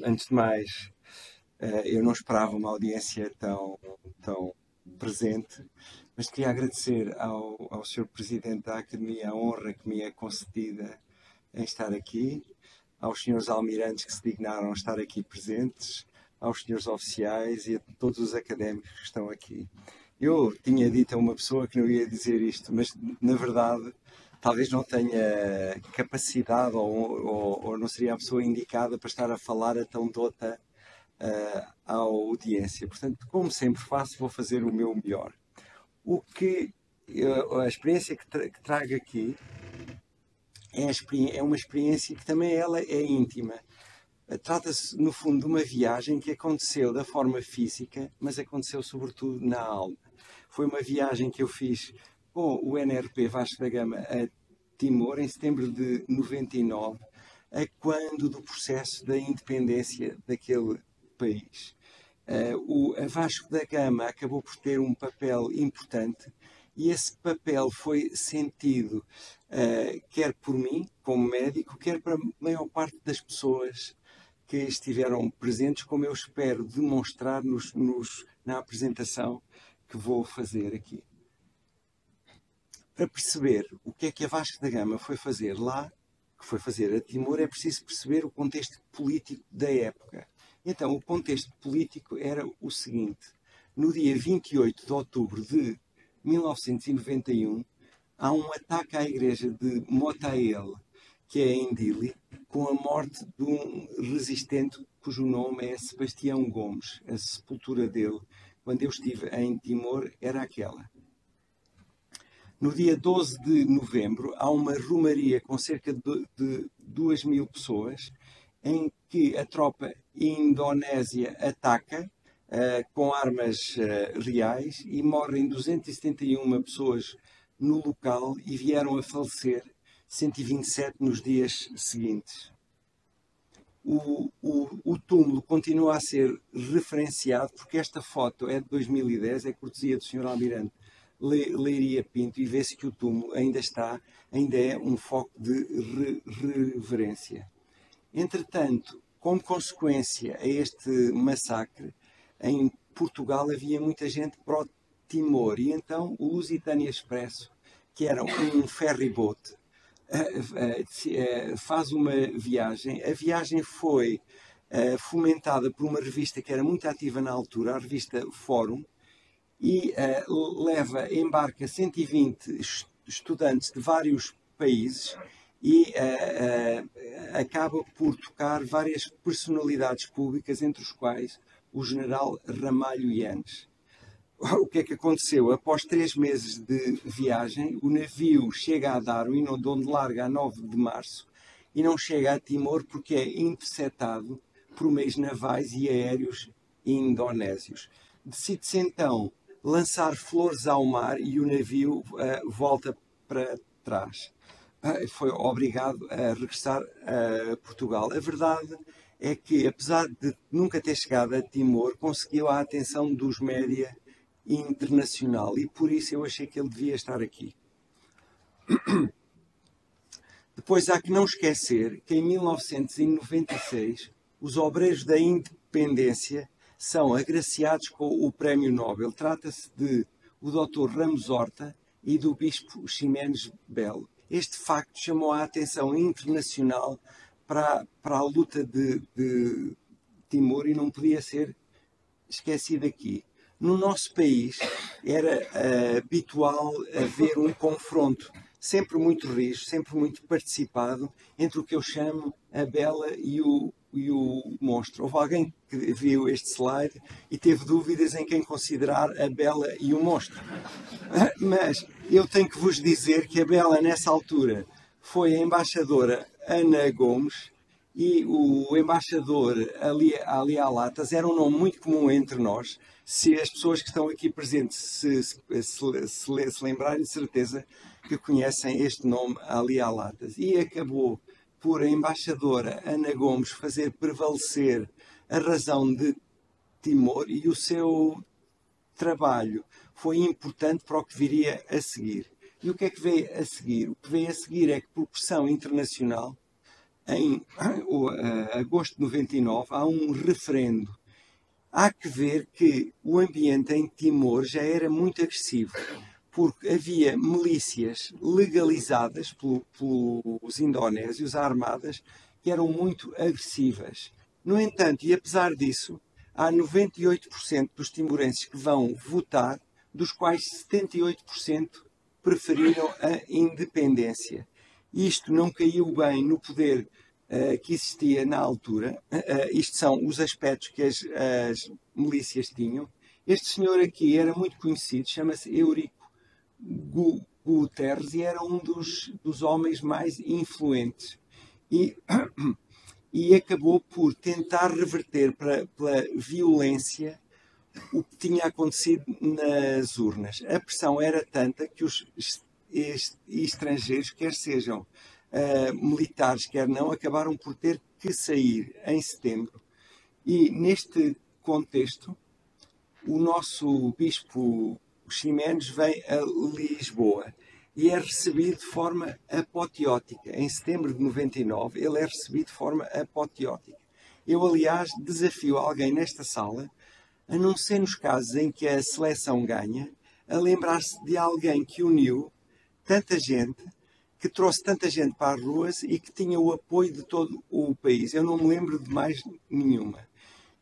Antes de mais, eu não esperava uma audiência tão presente, mas queria agradecer ao Sr. Presidente da Academia a honra que me é concedida em estar aqui, aos senhores almirantes que se dignaram a estar aqui presentes, aos senhores oficiais e a todos os académicos que estão aqui. Eu tinha dito a uma pessoa que não ia dizer isto, mas na verdade talvez não tenha capacidade ou não seria a pessoa indicada para estar a falar a tão dota à audiência. Portanto, como sempre faço, vou fazer o meu melhor. A experiência que trago aqui é uma experiência que também ela é íntima. Trata-se, no fundo, de uma viagem que aconteceu da forma física, mas aconteceu sobretudo na alma. Foi uma viagem que eu fiz com o NRP Vasco da Gama a Timor, em setembro de 99, a quando do processo da independência daquele país. A Vasco da Gama acabou por ter um papel importante e esse papel foi sentido quer por mim, como médico, quer para a maior parte das pessoas que estiveram presentes, como eu espero demonstrar na apresentação que vou fazer aqui. Para perceber o que é que a Vasco da Gama foi fazer lá, que foi fazer a Timor, é preciso perceber o contexto político da época. Então, o contexto político era o seguinte. No dia 28 de outubro de 1991, há um ataque à igreja de Motael, que é em Dili, com a morte de um resistente cujo nome é Sebastião Gomes. A sepultura dele, quando eu estive em Timor, era aquela. No dia 12 de novembro, há uma romaria com cerca de 2.000 pessoas, em que a tropa indonésia ataca com armas reais e morrem 271 pessoas no local e vieram a falecer 127 nos dias seguintes. O túmulo continua a ser referenciado porque esta foto é de 2010, é cortesia do Sr. Almirante Leiria Pinto, e vê-se que o túmulo ainda é um foco de reverência. Entretanto, como consequência a este massacre, em Portugal havia muita gente pró-Timor, e então o Lusitânia Expresso, que era um ferryboat, faz uma viagem. A viagem foi fomentada por uma revista que era muito ativa na altura, a revista Fórum, e embarca 120 estudantes de vários países e acaba por tocar várias personalidades públicas, entre os quais o general Ramalho Yanes. O que é que aconteceu? Após 3 meses de viagem, o navio chega a Darwin, de onde larga a 9 de março, e não chega a Timor porque é interceptado por meios navais e aéreos indonésios. Decide-se então lançar flores ao mar e o navio volta para trás. Foi obrigado a regressar a Portugal. A verdade é que, apesar de nunca ter chegado a Timor, conseguiu a atenção dos média internacional e por isso eu achei que ele devia estar aqui. Depois há que não esquecer que em 1996 os obreiros da independência são agraciados com o Prémio Nobel. Trata-se de o Dr. Ramos Horta e do Bispo Ximenes Belo. Este facto chamou a atenção internacional para a luta de Timor e não podia ser esquecido aqui. No nosso país era habitual haver um confronto sempre muito rijo, sempre muito participado, entre o que eu chamo a Bela e o monstro. Houve alguém que viu este slide e teve dúvidas em quem considerar a Bela e o monstro. Mas eu tenho que vos dizer que a Bela, nessa altura, foi a embaixadora Ana Gomes e o embaixador Ali Alatas era um nome muito comum entre nós. Se as pessoas que estão aqui presentes se lembrarem, de certeza que conhecem este nome Ali Alatas. E acabou por a embaixadora Ana Gomes fazer prevalecer a razão de Timor e o seu trabalho foi importante para o que viria a seguir. E o que é que veio a seguir? O que veio a seguir é que, por pressão internacional, em agosto de 99, há um referendo. Há que ver que o ambiente em Timor já era muito agressivo, porque havia milícias legalizadas pelos indonésios, armadas, que eram muito agressivas. No entanto, e apesar disso, há 98% dos timorenses que vão votar, dos quais 78% preferiram a independência. Isto não caiu bem no poder que existia na altura. Isto são os aspectos que as milícias tinham. Este senhor aqui era muito conhecido, chama-se Eurico Guterres, e era um dos homens mais influentes. E acabou por tentar reverter pela violência o que tinha acontecido nas urnas. A pressão era tanta que os estrangeiros, quer sejam militares, quer não, acabaram por ter que sair em setembro. E neste contexto, o nosso bispo Ximenes vem a Lisboa e é recebido de forma apoteótica. Em setembro de 99, ele é recebido de forma apoteótica. Eu, aliás, desafio alguém nesta sala, a não ser nos casos em que a seleção ganha, a lembrar-se de alguém que uniu tanta gente, que trouxe tanta gente para as ruas e que tinha o apoio de todo o país. Eu não me lembro de mais nenhuma.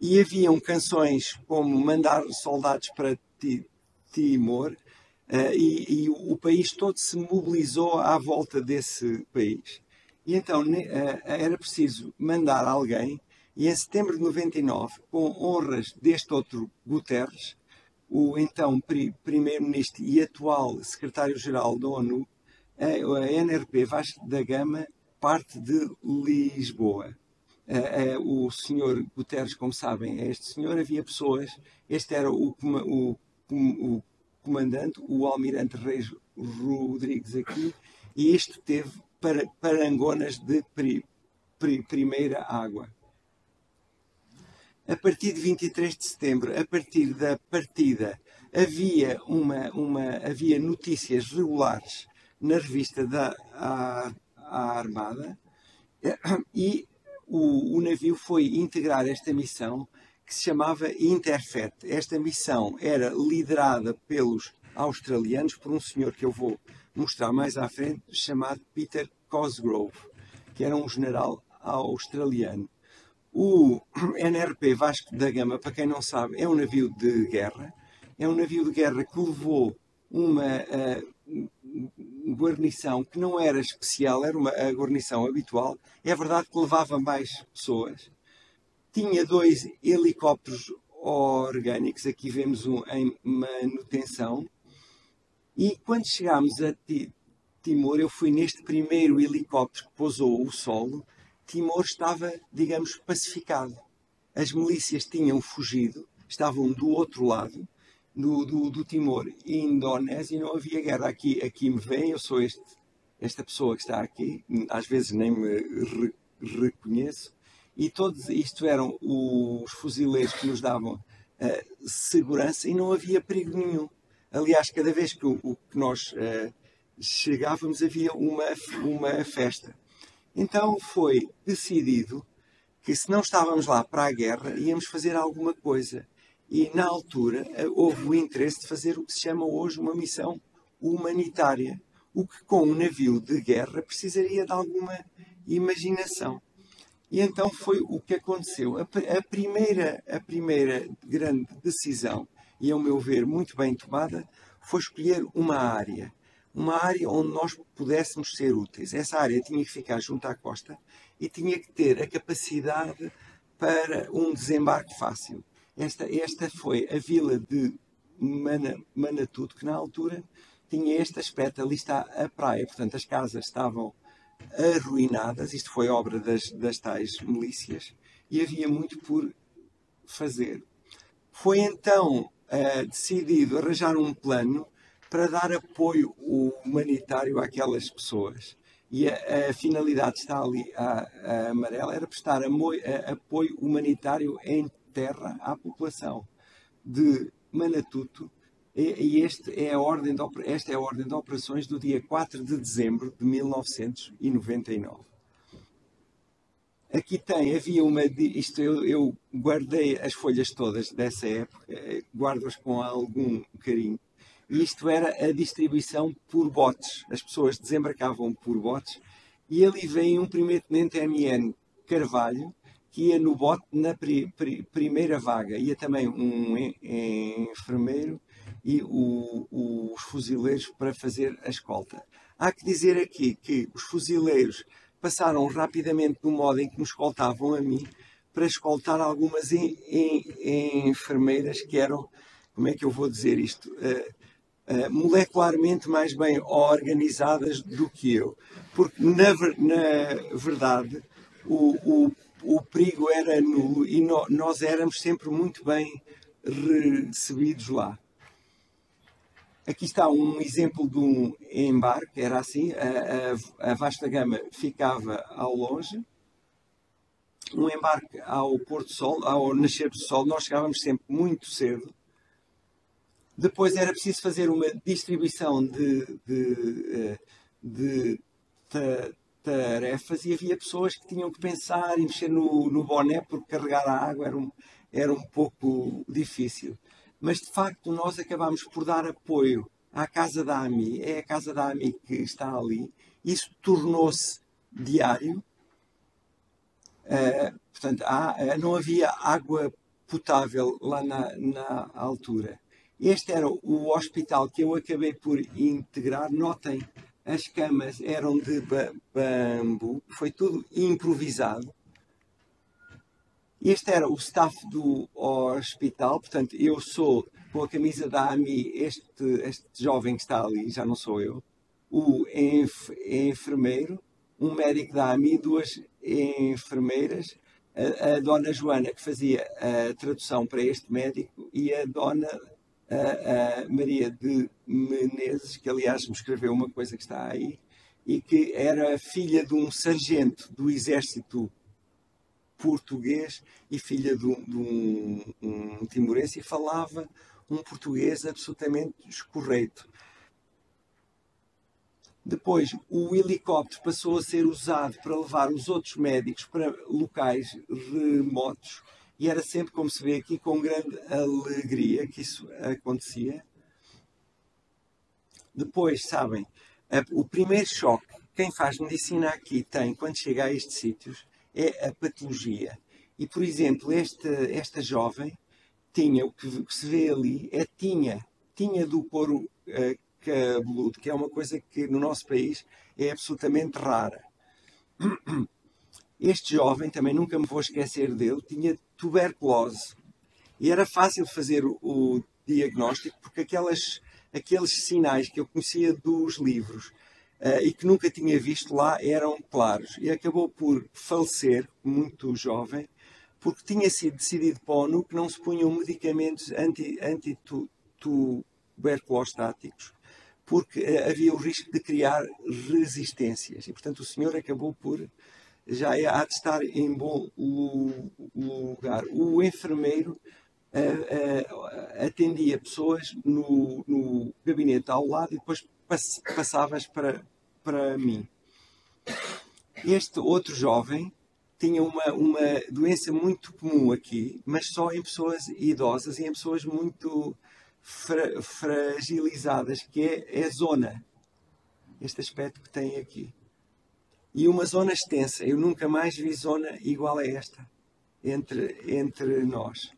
E haviam canções como Mandar Soldados para Timor, e o país todo se mobilizou à volta desse país. E então era preciso mandar alguém, e em setembro de 99, com honras deste outro Guterres, o então primeiro-ministro e atual secretário-geral da ONU, a NRP Vasco da Gama parte de Lisboa. O senhor Guterres, como sabem, é este senhor. Havia pessoas, este era o comandante, o almirante Reis Rodrigues aqui, e isto teve parangonas de primeira água. A partir de 23 de setembro, a partir da partida, havia notícias regulares na revista da Armada, e o navio foi integrar esta missão que se chamava Interfet. Esta missão era liderada pelos australianos, por um senhor que eu vou mostrar mais à frente, chamado Peter Cosgrove, que era um general australiano. O NRP Vasco da Gama, para quem não sabe, é um navio de guerra. É um navio de guerra que levou uma guarnição que não era especial, era a guarnição habitual. É verdade que levava mais pessoas. Tinha 2 helicópteros orgânicos, aqui vemos um em manutenção. E quando chegámos a Timor, eu fui neste primeiro helicóptero que pousou o solo. Timor estava, digamos, pacificado. As milícias tinham fugido, estavam do outro lado do Timor indonésio, e não havia guerra. Aqui me veem, eu sou esta pessoa que está aqui, às vezes nem me reconheço, e todos isto eram os fuzileiros que nos davam segurança, e não havia perigo nenhum. Aliás, cada vez que nós chegávamos havia uma festa. Então foi decidido que, se não estávamos lá para a guerra, íamos fazer alguma coisa. E na altura houve o interesse de fazer o que se chama hoje uma missão humanitária, o que com um navio de guerra precisaria de alguma imaginação. E então foi o que aconteceu. A primeira grande decisão, e ao meu ver muito bem tomada, foi escolher uma área onde nós pudéssemos ser úteis. Essa área tinha que ficar junto à costa e tinha que ter a capacidade para um desembarque fácil. Esta foi a vila de Manatuto, que na altura tinha este aspecto. Ali está a praia, portanto as casas estavam arruinadas. Isto foi obra das tais milícias e havia muito por fazer. Foi então decidido arranjar um plano para dar apoio humanitário àquelas pessoas. E a finalidade está ali, a amarela, era prestar apoio humanitário em terra à população de Manatuto. E esta é a ordem de operações do dia 4 de dezembro de 1999. Aqui tem, havia uma. Isto eu guardei as folhas todas dessa época, guardo-as com algum carinho. E isto era a distribuição por botes. As pessoas desembarcavam por botes e ali vem um primeiro-tenente MN Carvalho, que ia no bote na primeira vaga. Ia também um enfermeiro e os fuzileiros para fazer a escolta. Há que dizer aqui que os fuzileiros passaram rapidamente do modo em que me escoltavam a mim para escoltar algumas enfermeiras que eram, como é que eu vou dizer isto, molecularmente mais bem organizadas do que eu. Porque, na verdade, o perigo era nulo e nós éramos sempre muito bem recebidos lá. Aqui está um exemplo de um embarque, era assim, a Vasta Gama ficava ao longe, um embarque ao pôr do sol, ao nascer do sol, nós chegávamos sempre muito cedo. Depois era preciso fazer uma distribuição de tarefas e havia pessoas que tinham que pensar e mexer no boné porque carregar a água era um pouco difícil. Mas de facto nós acabámos por dar apoio à Casa da AMI, é a Casa da AMI que está ali, isso tornou-se diário, portanto não havia água potável lá na altura. Este era o hospital que eu acabei por integrar, notem, as camas eram de bambu, foi tudo improvisado. Este era o staff do hospital, portanto, eu sou, com a camisa da AMI, este jovem que está ali, já não sou eu, o enfermeiro, um médico da AMI, duas enfermeiras, a dona Joana, que fazia a tradução para este médico, e a dona Maria de Menezes, que aliás me escreveu uma coisa que está aí, e que era filha de um sargento do exército português e filha de um timorense e falava um português absolutamente escorreito. Depois, o helicóptero passou a ser usado para levar os outros médicos para locais remotos e era sempre, como se vê aqui, com grande alegria que isso acontecia. Depois, sabem, o primeiro choque que quem faz medicina aqui tem quando chega a estes sítios é a patologia. E, por exemplo, esta jovem tinha, o que se vê ali, tinha do couro cabeludo, que é uma coisa que no nosso país é absolutamente rara. Este jovem, também nunca me vou esquecer dele, tinha tuberculose. E era fácil fazer o diagnóstico, porque aqueles sinais que eu conhecia dos livros e que nunca tinha visto lá eram claros. E acabou por falecer, muito jovem, porque tinha sido decidido para a ONU que não se punham medicamentos antituberculostáticos, porque havia o risco de criar resistências. E, portanto, o senhor acabou por já há de estar em bom lugar. O enfermeiro atendia pessoas no gabinete ao lado e depois passava-as para mim. Este outro jovem tinha uma doença muito comum aqui, mas só em pessoas idosas e em pessoas muito fragilizadas, que é a zona. Este aspecto que tem aqui. E uma zona extensa. Eu nunca mais vi zona igual a esta entre nós.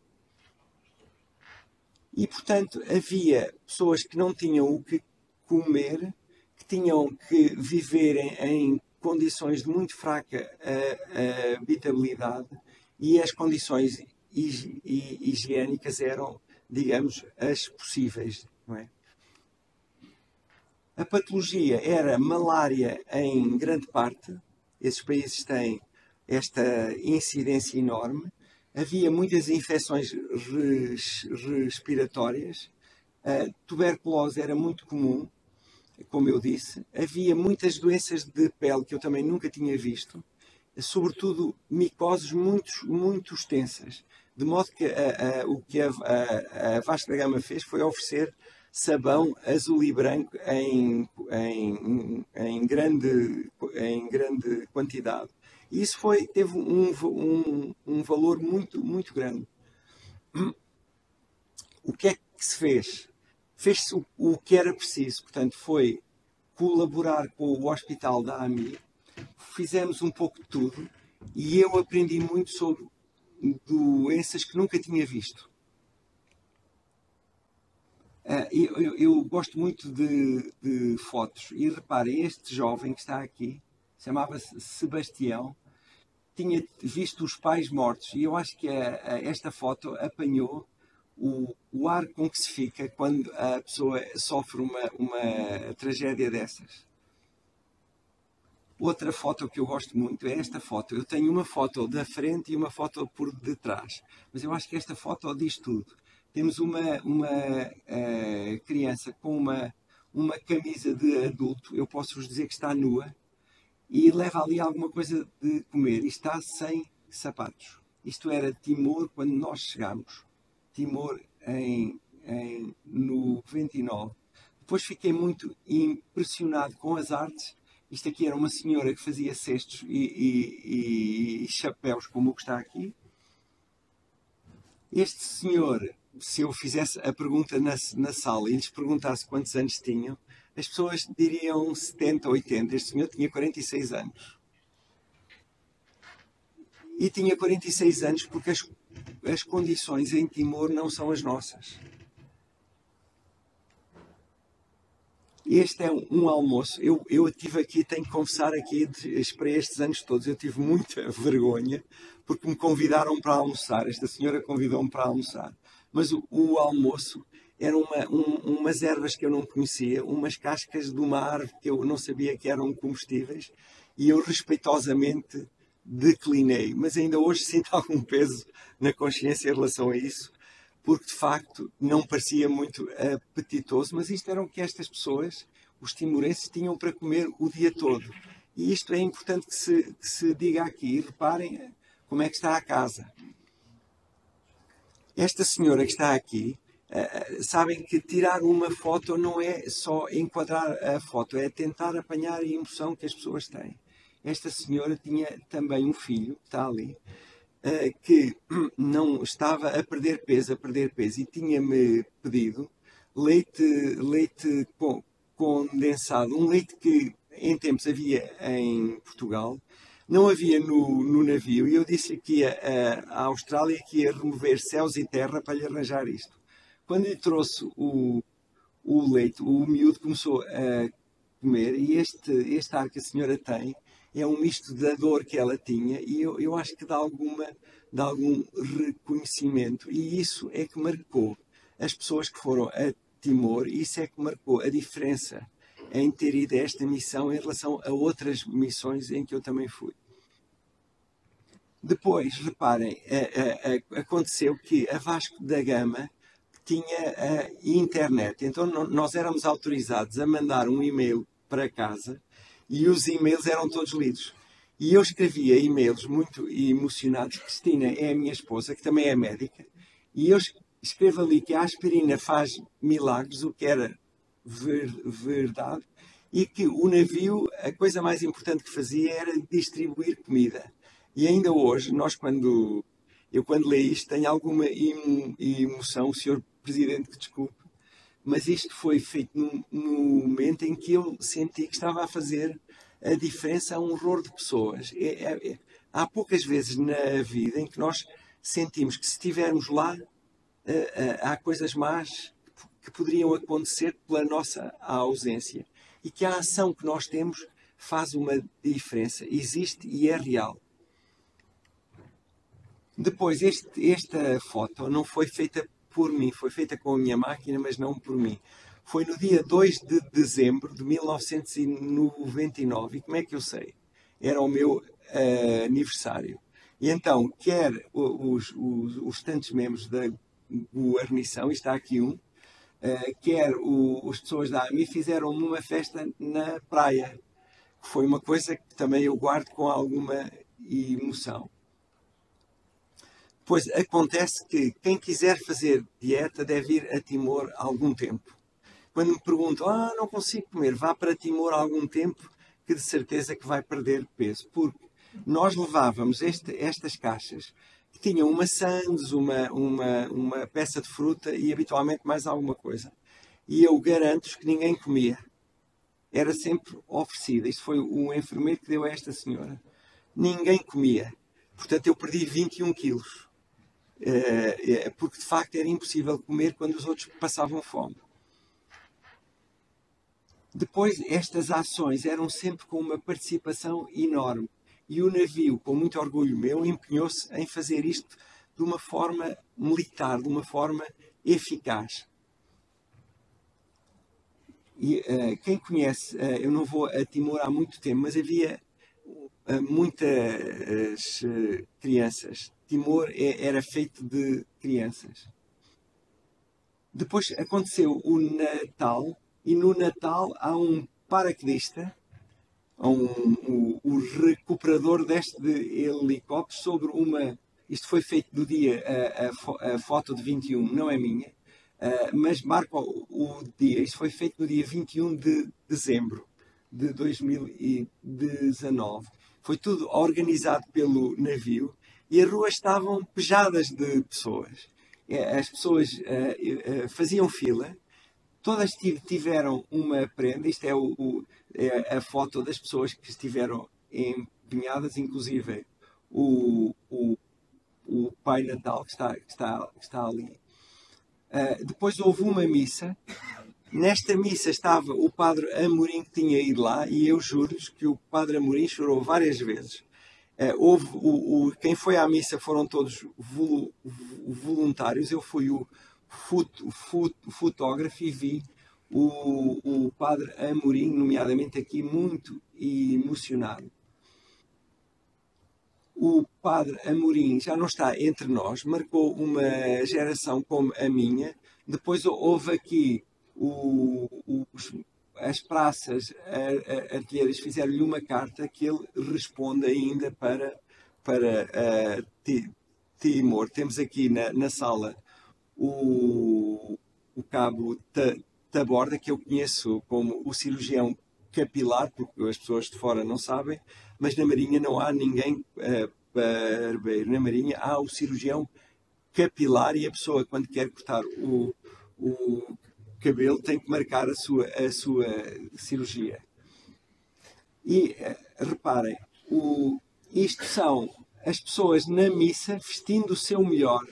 E, portanto, havia pessoas que não tinham o que comer, que tinham que viver em condições de muito fraca habitabilidade e as condições higiênicas eram, digamos, as possíveis, não é? A patologia era malária em grande parte. Esses países têm esta incidência enorme. Havia muitas infecções respiratórias. A tuberculose era muito comum, como eu disse. Havia muitas doenças de pele que eu também nunca tinha visto. Sobretudo micoses muito extensas. De modo que o que a Vasta Gama fez foi oferecer sabão azul e branco em grande quantidade. E isso teve um valor muito, muito grande. O que é que se fez? Fez-se o que era preciso, portanto, foi colaborar com o Hospital da AMI, fizemos um pouco de tudo e eu aprendi muito sobre doenças que nunca tinha visto. Eu gosto muito de fotos e reparem, este jovem que está aqui, chamava-se Sebastião, tinha visto os pais mortos e eu acho que esta foto apanhou o ar com que se fica quando a pessoa sofre uma tragédia dessas. Outra foto que eu gosto muito é esta foto. Eu tenho uma foto da frente e uma foto por detrás, mas eu acho que esta foto diz tudo. Temos uma criança com uma camisa de adulto, eu posso-vos dizer que está nua, e leva ali alguma coisa de comer e está sem sapatos. Isto era Timor quando nós chegámos. Timor no 99. Depois fiquei muito impressionado com as artes. Isto aqui era uma senhora que fazia cestos e chapéus como o que está aqui. Este senhor, se eu fizesse a pergunta na sala e lhes perguntasse quantos anos tinham, as pessoas diriam 70, 80. Este senhor tinha 46 anos. E tinha 46 anos porque as condições em Timor não são as nossas. Este é um almoço. Eu tive aqui, tenho que confessar aqui, esperei estes anos todos, eu tive muita vergonha porque me convidaram para almoçar. Esta senhora convidou-me para almoçar. Mas o almoço eram umas ervas que eu não conhecia, umas cascas de uma árvore que eu não sabia que eram comestíveis e eu respeitosamente declinei. Mas ainda hoje sinto algum peso na consciência em relação a isso, porque de facto não parecia muito apetitoso, mas isto era o que estas pessoas, os timorenses, tinham para comer o dia todo. E isto é importante que se diga aqui. Reparem como é que está a casa. Esta senhora que está aqui, sabem que tirar uma foto não é só enquadrar a foto, é tentar apanhar a emoção que as pessoas têm. Esta senhora tinha também um filho, que está ali, que não estava a perder peso, e tinha-me pedido leite condensado, um leite que em tempos havia em Portugal, não havia no navio, e eu disse que ia à Austrália que ia remover céus e terra para lhe arranjar isto. Quando lhe trouxe o leite, o miúdo começou a comer, e este ar que a senhora tem é um misto da dor que ela tinha, e eu acho que dá algum reconhecimento, e isso é que marcou as pessoas que foram a Timor, e isso é que marcou a diferença em ter ido a esta missão em relação a outras missões em que eu também fui. Depois, reparem, aconteceu que a Vasco da Gama tinha a internet, então nós éramos autorizados a mandar um e-mail para casa e os e-mails eram todos lidos. E eu escrevia e-mails muito emocionados. Cristina é a minha esposa, que também é médica, e eu escrevo ali que a aspirina faz milagres, o que era verdade, e que o navio, a coisa mais importante que fazia era distribuir comida. E ainda hoje, quando leio isto, tenho alguma emoção, o Sr. Presidente que desculpe, mas isto foi feito num momento em que eu senti que estava a fazer a diferença a um horror de pessoas. Há poucas vezes na vida em que nós sentimos que se estivermos lá, há coisas más que poderiam acontecer pela nossa ausência. E que a ação que nós temos faz uma diferença. Existe e é real. Depois, esta foto não foi feita por mim, foi feita com a minha máquina, mas não por mim. Foi no dia 2 de dezembro de 1999. E como é que eu sei? Era o meu aniversário. E então, quer os tantos membros da guarnição, e está aqui um, quer as pessoas da AMI, fizeram uma festa na praia. Foi uma coisa que também eu guardo com alguma emoção. Pois acontece que quem quiser fazer dieta deve ir a Timor há algum tempo. Quando me perguntam, não consigo comer, vá para Timor há algum tempo, que de certeza que vai perder peso. Porque nós levávamos estas caixas que tinham maçãs, uma peça de fruta e habitualmente mais alguma coisa. E eu garanto-vos que ninguém comia. Era sempre oferecida. Isto foi o enfermeiro que deu a esta senhora. Ninguém comia. Portanto, eu perdi 21 quilos. Porque, de facto, era impossível comer quando os outros passavam fome. Depois, estas ações eram sempre com uma participação enorme. E o navio, com muito orgulho meu, empenhou-se em fazer isto de uma forma militar, de uma forma eficaz. E quem conhece, eu não vou a Timor há muito tempo, mas havia muitas crianças. Timor era feito de crianças. Depois aconteceu o Natal, e no Natal há um paraquedista, o recuperador deste helicóptero sobre uma... Isto foi feito do dia, a foto de 21 não é minha, mas marca o dia. Isto foi feito no dia 21 de dezembro de 2019. Foi tudo organizado pelo navio e as ruas estavam pejadas de pessoas. As pessoas faziam fila, todas tiveram uma prenda. Isto é a foto das pessoas que estiveram empenhadas, inclusive o Pai Natal que está ali. Depois houve uma missa. Nesta missa estava o Padre Amorim, que tinha ido lá, e eu juro-vos que o Padre Amorim chorou várias vezes. Quem foi à missa foram todos voluntários. Eu fui o fotógrafo e vi o Padre Amorim, nomeadamente aqui, muito emocionado. O Padre Amorim já não está entre nós, marcou uma geração como a minha. Depois houve aqui as praças artilheiras fizeram-lhe uma carta que ele responde ainda para Timor. Temos aqui na sala o Cabo Taborda, que eu conheço como o cirurgião capilar, porque as pessoas de fora não sabem, mas na Marinha não há ninguém barbeiro. Na Marinha há o cirurgião capilar e a pessoa, quando quer cortar o cabelo, tem que marcar a sua cirurgia. E reparem, isto são as pessoas na missa vestindo o seu melhor.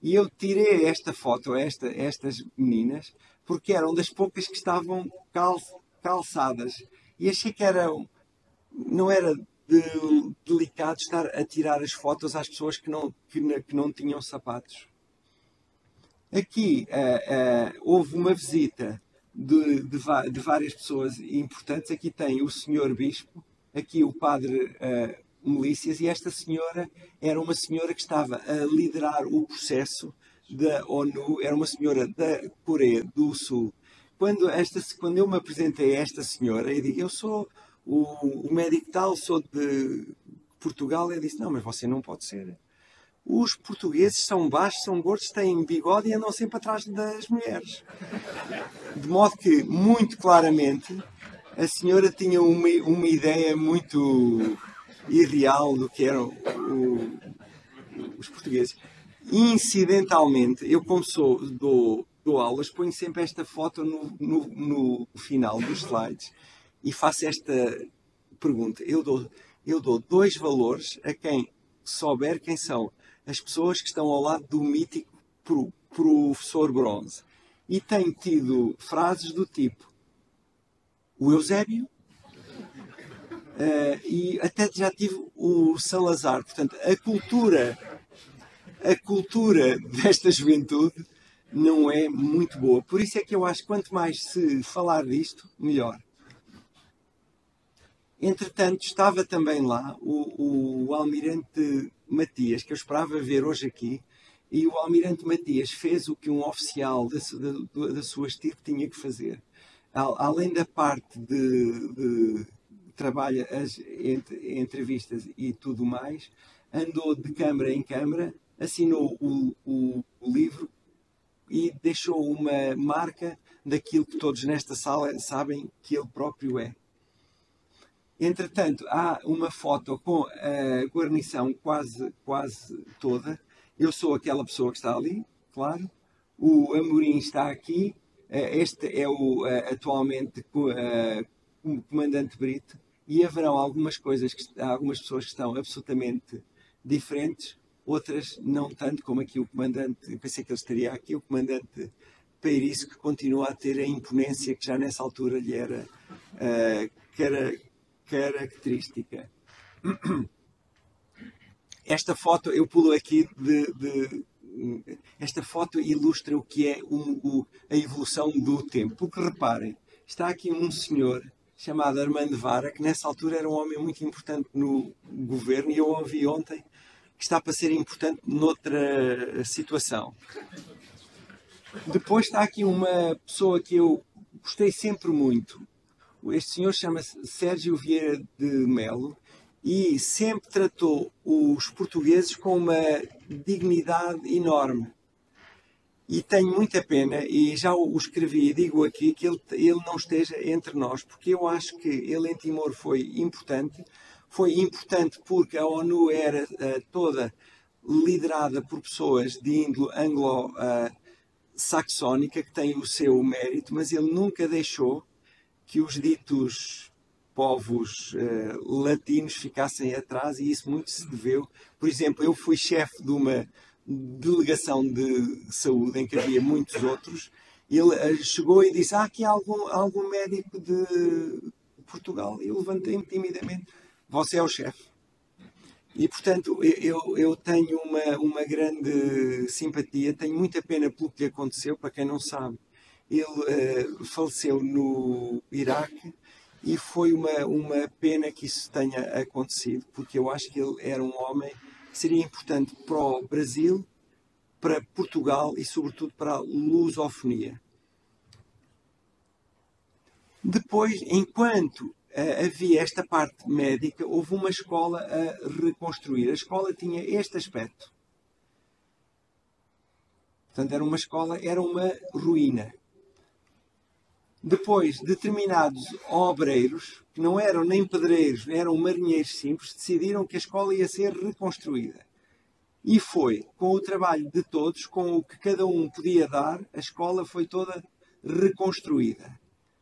E eu tirei esta foto a estas meninas porque eram das poucas que estavam calçadas. E achei que não era delicado estar a tirar as fotos às pessoas que não tinham sapatos. Aqui houve uma visita de várias pessoas importantes. Aqui tem o Senhor Bispo, aqui o Padre Melícias, e esta senhora era uma senhora que estava a liderar o processo da ONU, era uma senhora da Coreia do Sul. Quando eu me apresentei a esta senhora, eu digo, eu sou o médico tal, sou de Portugal. Ela disse, não, mas você não pode ser. Os portugueses são baixos, são gordos, têm bigode e andam sempre atrás das mulheres. De modo que, muito claramente, a senhora tinha uma ideia muito irreal do que eram os portugueses. Incidentalmente, eu como dou aulas, ponho sempre esta foto no final dos slides e faço esta pergunta. Eu dou 2 valores a quem souber quem são as pessoas que estão ao lado do mítico professor Bronze. E tenho tido frases do tipo o Eusébio, e até já tive o Salazar. Portanto, a cultura desta juventude não é muito boa. Por isso é que eu acho que quanto mais se falar disto, melhor. Entretanto, estava também lá o Almirante Matias, que eu esperava ver hoje aqui, e o Almirante Matias fez o que um oficial da sua estirpe tinha que fazer. Além da parte de trabalho, as entrevistas e tudo mais, andou de câmara em câmara, assinou o livro e deixou uma marca daquilo que todos nesta sala sabem que ele próprio é. Entretanto, há uma foto com a guarnição quase toda. Eu sou aquela pessoa que está ali, claro. O Amorim está aqui. Este é atualmente o comandante Brito. E haverão algumas algumas pessoas que estão absolutamente diferentes, outras não tanto, como aqui o comandante, eu pensei que ele estaria aqui, o comandante Peiriço, que continua a ter a imponência que já nessa altura lhe era característica. Esta foto, eu pulo aqui esta foto ilustra o que é a evolução do tempo. Porque reparem, está aqui um senhor chamado Armando Vara, que nessa altura era um homem muito importante no governo, e eu ouvi ontem que está para ser importante noutra situação. Depois está aqui uma pessoa que eu gostei sempre muito. Este senhor chama-se Sérgio Vieira de Melo e sempre tratou os portugueses com uma dignidade enorme. E tenho muita pena, e já o escrevi e digo aqui, que ele não esteja entre nós, porque eu acho que ele em Timor foi importante. Foi importante porque a ONU era toda liderada por pessoas de índole anglo-saxónica, que têm o seu mérito, mas ele nunca deixou que os ditos povos latinos ficassem atrás, e isso muito se deveu. Por exemplo, eu fui chefe de uma delegação de saúde em que havia muitos outros. Ele chegou e disse: aqui algum médico de Portugal? Eu levantei-me timidamente: você é o chefe. E portanto eu tenho uma grande simpatia, tenho muita pena pelo que lhe aconteceu. Para quem não sabe, ele faleceu no Iraque, e foi uma pena que isso tenha acontecido, porque eu acho que ele era um homem que seria importante para o Brasil, para Portugal e sobretudo para a lusofonia. Depois, enquanto havia esta parte médica, houve uma escola a reconstruir. A escola tinha este aspecto. Portanto, era uma ruína. Depois, determinados obreiros, que não eram nem pedreiros, eram marinheiros simples, decidiram que a escola ia ser reconstruída. E foi, com o trabalho de todos, com o que cada um podia dar, a escola foi toda reconstruída.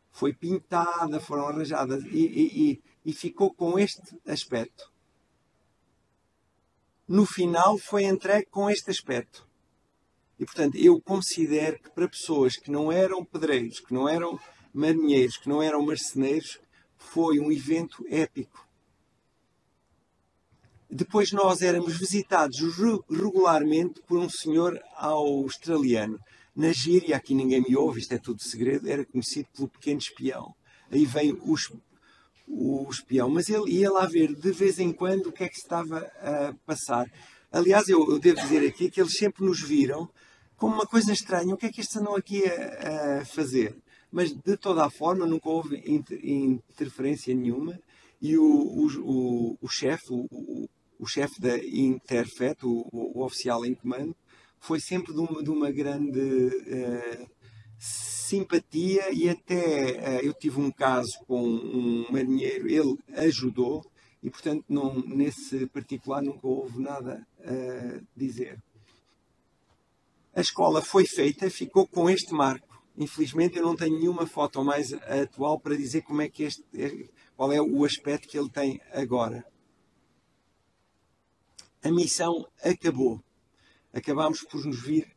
Foi pintada, foram arranjadas e ficou com este aspecto. No final foi entregue com este aspecto. E, portanto, eu considero que para pessoas que não eram pedreiros, que não eram marinheiros, que não eram marceneiros, foi um evento épico. Depois nós éramos visitados regularmente por um senhor australiano. Na gíria, aqui ninguém me ouve, isto é tudo segredo, era conhecido pelo pequeno espião. Aí vem o espião. Mas ele ia lá ver de vez em quando o que é que se estava a passar. Aliás, eu devo dizer aqui que eles sempre nos viram como uma coisa estranha. O que é que estes andam aqui a fazer? Mas de toda a forma nunca houve interferência nenhuma. E o chefe da Interfet, o oficial em comando, foi sempre de uma grande simpatia, e até eu tive um caso com um marinheiro, ele ajudou, e portanto nesse particular nunca houve nada a dizer. A escola foi feita, ficou com este marco. Infelizmente eu não tenho nenhuma foto mais atual para dizer como é que qual é o aspecto que ele tem agora. A missão acabou. Acabámos por nos vir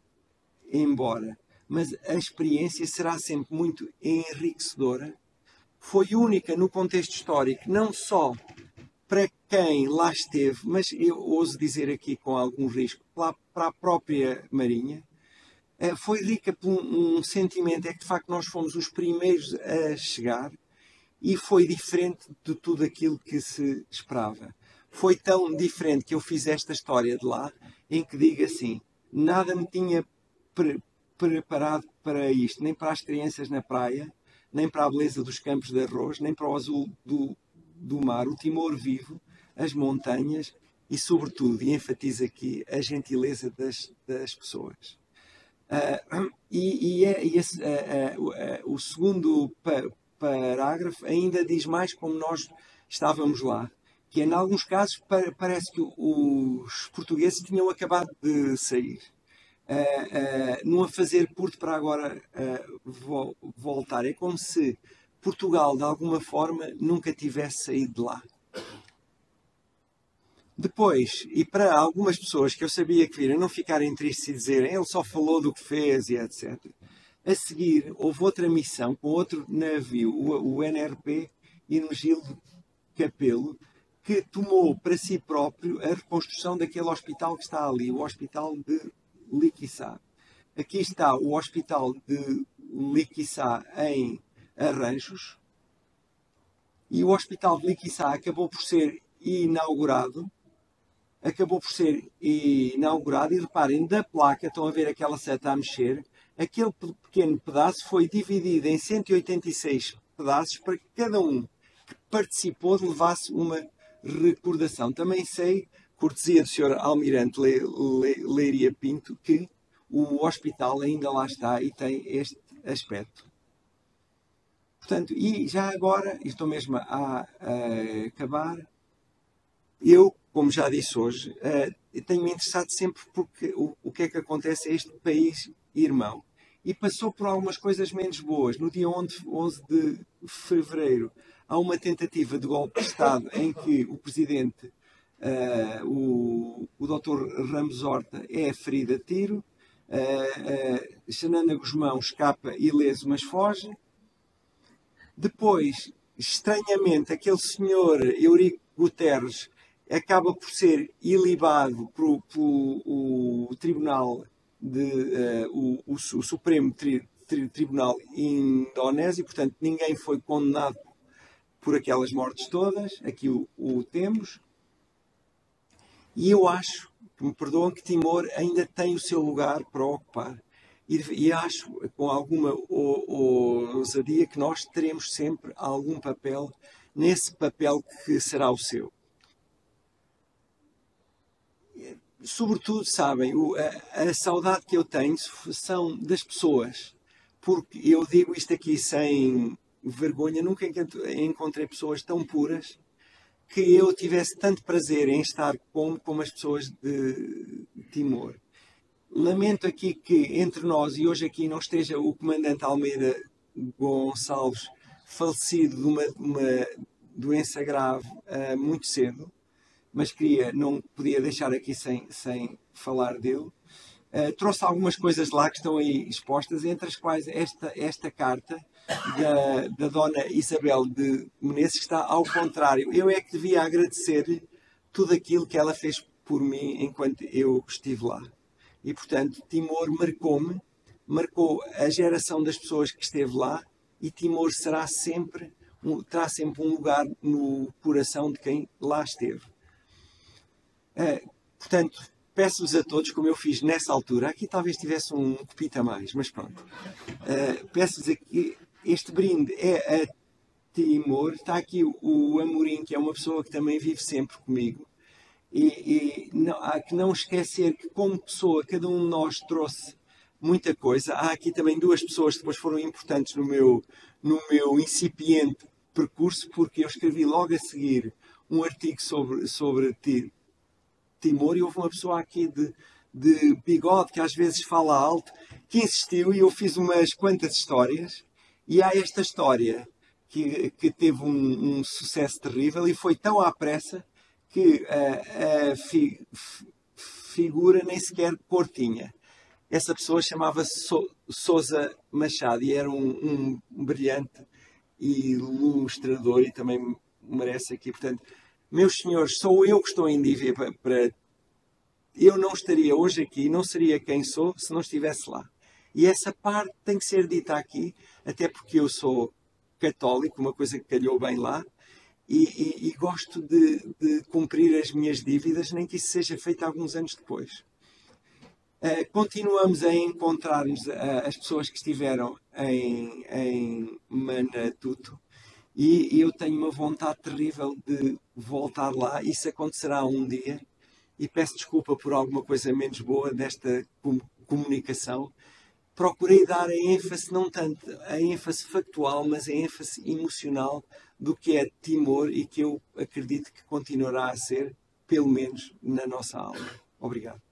embora. Mas a experiência será sempre muito enriquecedora. Foi única no contexto histórico, não só para quem lá esteve, mas eu ouso dizer aqui com algum risco, para a própria Marinha. Foi rica por um sentimento, é que de facto nós fomos os primeiros a chegar, e foi diferente de tudo aquilo que se esperava. Foi tão diferente que eu fiz esta história de lá, em que digo assim: nada me tinha preparado para isto, nem para as crianças na praia, nem para a beleza dos campos de arroz, nem para o azul do mar, o Timor vivo, as montanhas e, sobretudo, e enfatizo aqui, a gentileza das pessoas. O segundo parágrafo ainda diz mais como nós estávamos lá, que em alguns casos parece que os portugueses tinham acabado de sair. Não a fazer curto para agora voltar. É como se Portugal, de alguma forma, nunca tivesse saído de lá. Depois, e para algumas pessoas que eu sabia que viram não ficarem tristes e dizerem ele só falou do que fez e etc. A seguir, houve outra missão com outro navio, o NRP Hermenegildo Capelo, que tomou para si próprio a reconstrução daquele hospital que está ali, o Hospital de Liquiçá. Aqui está o Hospital de Liquiçá em Arranjos, e o Hospital de Liquiçá acabou por ser inaugurado, e reparem, da placa, estão a ver aquela seta a mexer, aquele pequeno pedaço foi dividido em 186 pedaços para que cada um que participou levasse uma recordação. Também sei, cortesia do Sr. Almirante Leiria Pinto, que o hospital ainda lá está e tem este aspecto. Portanto, e já agora, estou mesmo a acabar, eu, como já disse hoje, tenho-me interessado sempre porque o que é que acontece a este país irmão. E passou por algumas coisas menos boas. No dia 11 de fevereiro, há uma tentativa de golpe de Estado em que o presidente, o Dr. Ramos Horta, é ferido a tiro. Xanana Guzmão escapa ileso, mas foge. Depois, estranhamente, aquele senhor Eurico Guterres acaba por ser ilibado pelo Tribunal o Supremo Tribunal Indonésio, portanto ninguém foi condenado por aquelas mortes todas. Aqui o temos. E eu acho, que me perdoam, que Timor ainda tem o seu lugar para ocupar. E acho, com alguma ousadia, que nós teremos sempre algum papel nesse papel que será o seu. Sobretudo, sabem, a saudade que eu tenho são das pessoas, porque eu digo isto aqui sem vergonha, nunca encontrei pessoas tão puras que eu tivesse tanto prazer em estar como as pessoas de Timor. Lamento aqui que entre nós e hoje aqui não esteja o comandante Almeida Gonçalves, falecido de uma doença grave muito cedo, mas não podia deixar aqui sem falar dele. Trouxe algumas coisas lá que estão aí expostas, entre as quais esta carta da Dona Isabel de Menezes, que está ao contrário. Eu é que devia agradecer tudo aquilo que ela fez por mim enquanto eu estive lá. E, portanto, Timor marcou a geração das pessoas que esteve lá, e Timor terá sempre um lugar no coração de quem lá esteve. Portanto, peço-vos a todos, como eu fiz nessa altura, aqui talvez tivesse um copito a mais, mas pronto. Peço-vos aqui, este brinde é a Timor. Está aqui o Amorim, que é uma pessoa que também vive sempre comigo. E há que não esquecer que, como pessoa, cada um de nós trouxe muita coisa. Há aqui também duas pessoas que depois foram importantes no meu incipiente percurso, porque eu escrevi logo a seguir um artigo sobre Timor, e houve uma pessoa aqui de bigode, que às vezes fala alto, que insistiu, e eu fiz umas quantas histórias. E há esta história que teve um sucesso terrível, e foi tão à pressa que a figura nem sequer cor tinha. Essa pessoa chamava-se Sousa Machado, e era um brilhante ilustrador, e também merece aqui. Portanto, meus senhores, sou eu que estou em dívida para... Eu não estaria hoje aqui, não seria quem sou, se não estivesse lá. E essa parte tem que ser dita aqui, até porque eu sou católico, uma coisa que calhou bem lá, e gosto de cumprir as minhas dívidas, nem que isso seja feito alguns anos depois. Continuamos a encontrar-nos as pessoas que estiveram em Manatuto, e eu tenho uma vontade terrível de voltar lá. Isso acontecerá um dia, e peço desculpa por alguma coisa menos boa desta comunicação. procurei dar a ênfase, não tanto a ênfase factual, mas a ênfase emocional do que é Timor e que eu acredito que continuará a ser, pelo menos na nossa aula. Obrigado.